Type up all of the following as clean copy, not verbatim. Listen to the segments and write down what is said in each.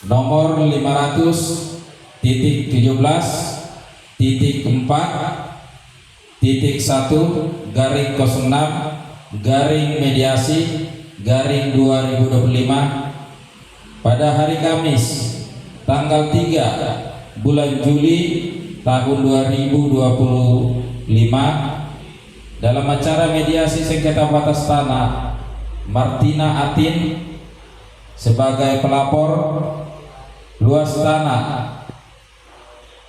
nomor 500.4.1/06/mediasi/2025 pada hari Kamis tanggal 3 bulan Juli tahun 2025 dalam acara mediasi sengketa batas tanah Martina Atin sebagai pelapor, luas tanah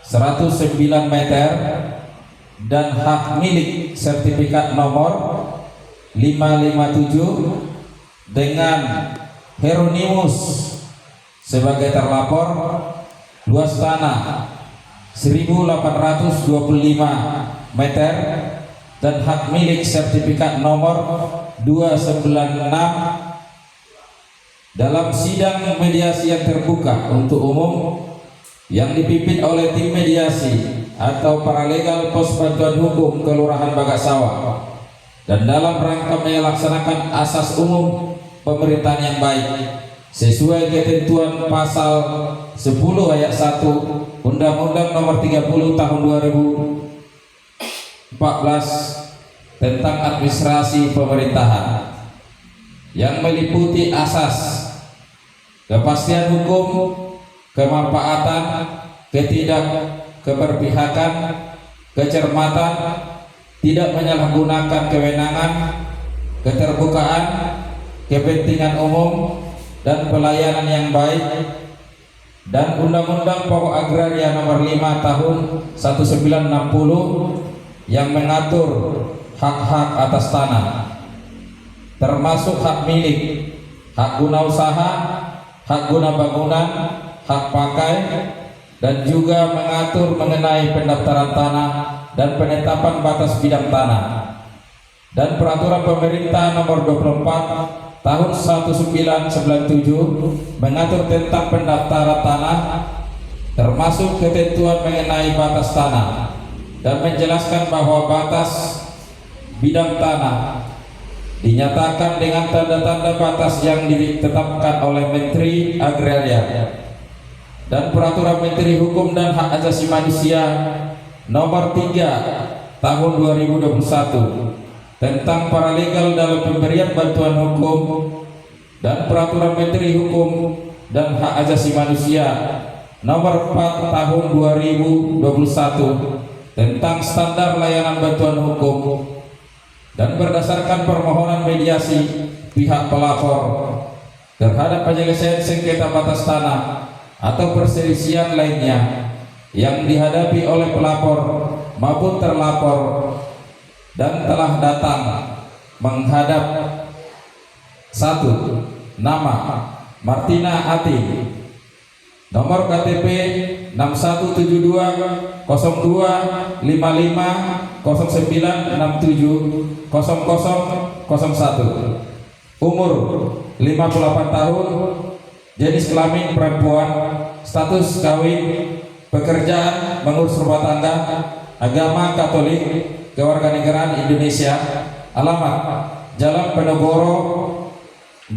109 meter dan hak milik sertifikat nomor 557 dengan Hieronymus sebagai terlapor, luas tanah 1825 meter dan hak milik sertifikat nomor 296 dalam sidang mediasi yang terbuka untuk umum yang dipimpin oleh tim mediasi atau paralegal pos bantuan hukum Kelurahan Bagasawa dan dalam rangka melaksanakan asas umum pemerintahan yang baik sesuai ketentuan pasal 10 ayat 1 Undang-Undang Nomor 30 Tahun 2014 tentang administrasi pemerintahan yang meliputi asas kepastian hukum, kemanfaatan, keberpihakan, kecermatan, tidak menyalahgunakan kewenangan, keterbukaan, kepentingan umum, dan pelayanan yang baik, dan Undang-Undang Pokok Agraria Nomor 5 Tahun 1960 yang mengatur hak-hak atas tanah, termasuk hak milik, hak guna usaha, hak guna bangunan, hak pakai, dan juga mengatur mengenai pendaftaran tanah dan penetapan batas bidang tanah, dan Peraturan Pemerintah Nomor 24 Tahun 1997 mengatur tentang pendaftaran tanah, termasuk ketentuan mengenai batas tanah, dan menjelaskan bahwa batas bidang tanah dinyatakan dengan tanda-tanda batas yang ditetapkan oleh Menteri Agraria, dan Peraturan Menteri Hukum dan Hak Asasi Manusia Nomor 3 Tahun 2021 tentang paralegal dalam pemberian bantuan hukum, dan Peraturan Menteri Hukum dan Hak Asasi Manusia Nomor 4 Tahun 2021 tentang standar layanan bantuan hukum, dan berdasarkan permohonan mediasi pihak pelapor terhadap penyelesaian sengketa batas tanah atau perselisihan lainnya yang dihadapi oleh pelapor maupun terlapor dan telah datang menghadap: 1. Nama Martina Atin, nomor KTP 61720259670001, umur 58 tahun, jenis kelamin perempuan, status kawin, pekerjaan mengurus rumah tangga, agama Katolik, kewarganegaraan Indonesia, alamat Jalan Penogoro,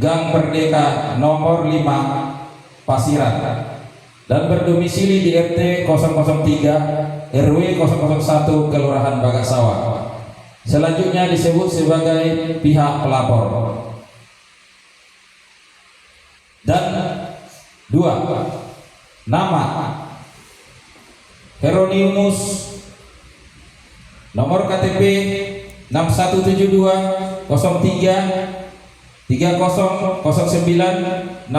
Gang Merdeka nomor 5, Pasiran, dan berdomisili di RT 003 RW 001 Kelurahan Bagasawa. Selanjutnya disebut sebagai pihak pelapor. Dan 2. Nama Hieronymus, nomor KTP 61720309680001,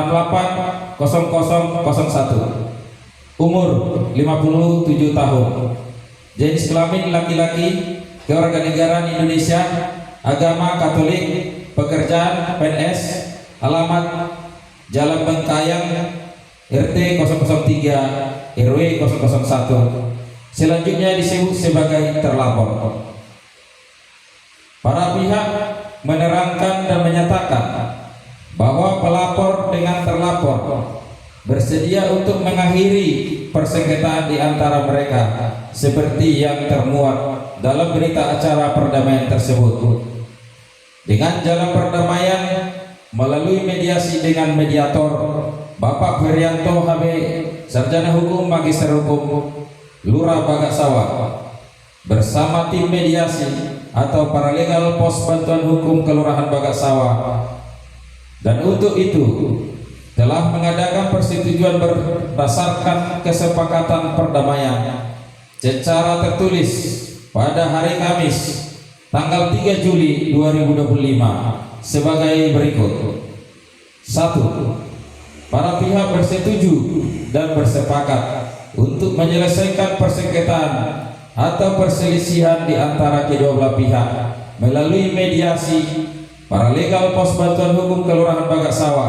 umur 57 tahun, jenis kelamin laki-laki, kewarganegaraan Indonesia, agama Katolik, pekerjaan PNS, alamat Jalan Bengkayang RT 003 RW 001. Selanjutnya disebut sebagai terlapor. Para pihak menerangkan dan menyatakan bahwa pelapor dengan terlapor bersedia untuk mengakhiri persengketaan di antara mereka seperti yang termuat dalam berita acara perdamaian tersebut, dengan jalan perdamaian melalui mediasi dengan mediator Bapak Ferianto HB, Sarjana Hukum, Magister Hukum, Lurah Bagasawa, bersama tim mediasi atau paralegal pos bantuan hukum Kelurahan Bagasawa, dan untuk itu telah mengadakan persetujuan berdasarkan kesepakatan perdamaian secara tertulis pada hari Kamis tanggal 3 Juli 2025 sebagai berikut. 1. Para pihak bersetuju dan bersepakat untuk menyelesaikan persengketaan atau perselisihan di antara kedua belah pihak melalui mediasi paralegal pos bantuan hukum Kelurahan Bagasawa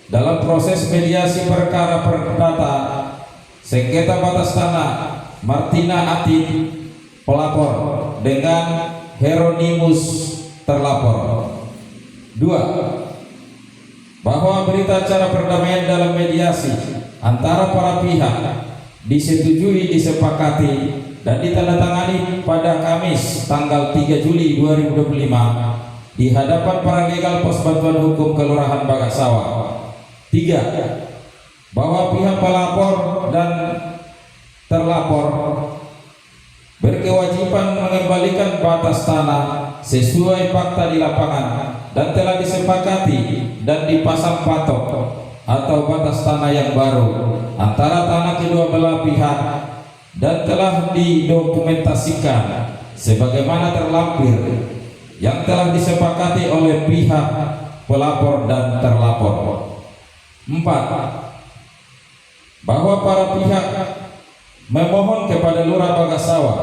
dalam proses mediasi perkara perdata sengketa batas tanah Martina Atin pelapor dengan Hieronymus terlapor. 2. Bahwa berita acara perdamaian dalam mediasi antara para pihak disetujui, disepakati dan ditandatangani pada Kamis tanggal 3 Juli 2025 di hadapan paralegal pos bantuan hukum Kelurahan Bagasawa. 3. Bahwa pihak pelapor dan terlapor berkewajiban mengembalikan batas tanah sesuai fakta di lapangan dan telah disepakati dan dipasang patok atau batas tanah yang baru antara tanah kedua belah pihak dan telah didokumentasikan sebagaimana terlampir yang telah disepakati oleh pihak pelapor dan terlapor. 4. Bahwa para pihak memohon kepada Lurah Bagasawa